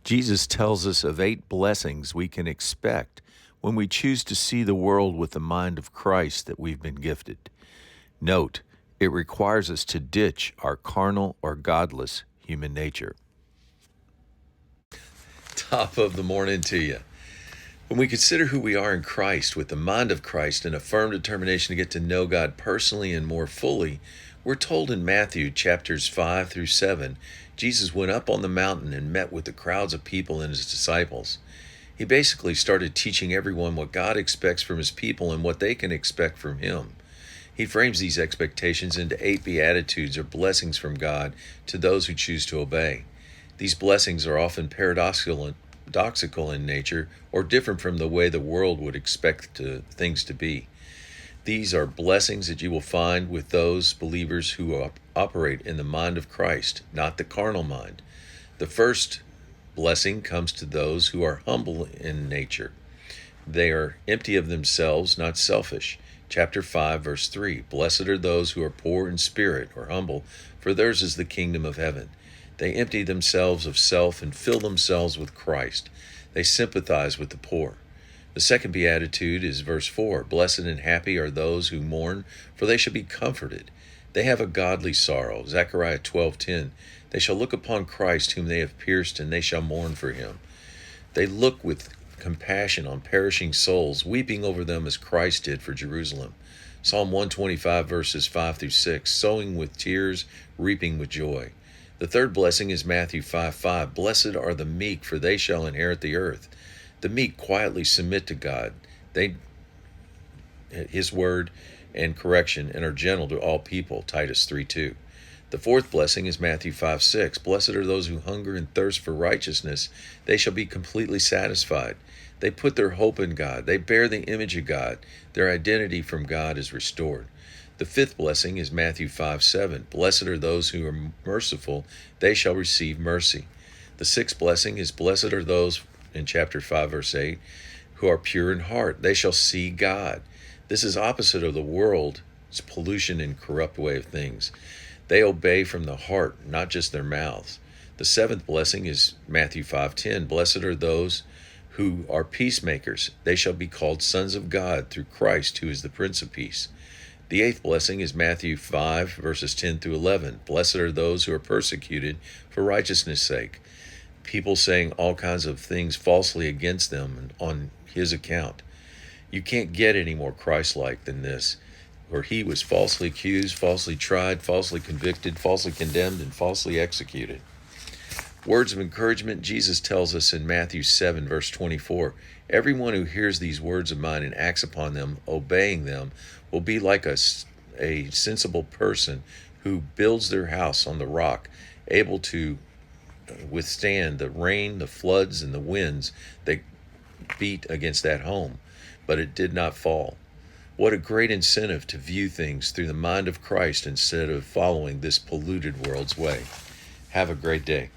Jesus tells us of 8 blessings we can expect when we choose to see the world with the mind of Christ that we've been gifted. Note, it requires us to ditch our carnal or godless human nature. Top of the morning to you. When we consider who we are in Christ with the mind of Christ and a firm determination to get to know God personally and more fully, we're told in Matthew chapters 5 through 7, Jesus went up on the mountain and met with the crowds of people and his disciples. He basically started teaching everyone what God expects from his people and what they can expect from him. He frames these expectations into 8 beatitudes or blessings from God to those who choose to obey. These blessings are often paradoxical in nature or different from the way the world would expect things to be. These are blessings that you will find with those believers who operate in the mind of Christ, not the carnal mind. The first blessing comes to those who are humble in nature. They are empty of themselves, not selfish. Chapter 5, verse 3, Blessed are those who are poor in spirit or humble, for theirs is the kingdom of heaven. They empty themselves of self and fill themselves with Christ. They sympathize with the poor. The second beatitude is verse 4, Blessed and happy are those who mourn, for they shall be comforted. They have a godly sorrow. Zechariah 12:10, They shall look upon Christ whom they have pierced, and they shall mourn for him. They look with compassion on perishing souls, weeping over them as Christ did for Jerusalem. Psalm 125 verses 5 through 6, Sowing with tears, reaping with joy. The third blessing is Matthew 5:5, Blessed are the meek, for they shall inherit the earth. The meek quietly submit to God, his word and correction, and are gentle to all people, Titus 3:2. The fourth blessing is Matthew 5:6, Blessed are those who hunger and thirst for righteousness, they shall be completely satisfied. They put their hope in God, they bear the image of God, their identity from God is restored. The fifth blessing is Matthew 5:7, Blessed are those who are merciful, they shall receive mercy. The sixth blessing is Blessed are those, in chapter 5 verse 8, who are pure in heart, they shall see God. This is opposite of the world's pollution and corrupt way of things. They obey from the heart, not just their mouths. The seventh blessing is Matthew 5:10, Blessed are those who are peacemakers, they shall be called sons of God through Christ, who is the Prince of Peace. The eighth blessing is Matthew 5 verses 10 through 11, Blessed are those who are persecuted for righteousness' sake. People saying all kinds of things falsely against them on his account. You can't get any more Christ-like than this, where he was falsely accused, falsely tried, falsely convicted, falsely condemned, and falsely executed. Words of encouragement, Jesus tells us in Matthew 7 verse 24, Everyone who hears these words of mine and acts upon them, obeying them, will be like a sensible person who builds their house on the rock, able to withstand the rain, the floods, and the winds that beat against that home, but it did not fall. What a great incentive to view things through the mind of Christ instead of following this polluted world's way. Have a great day.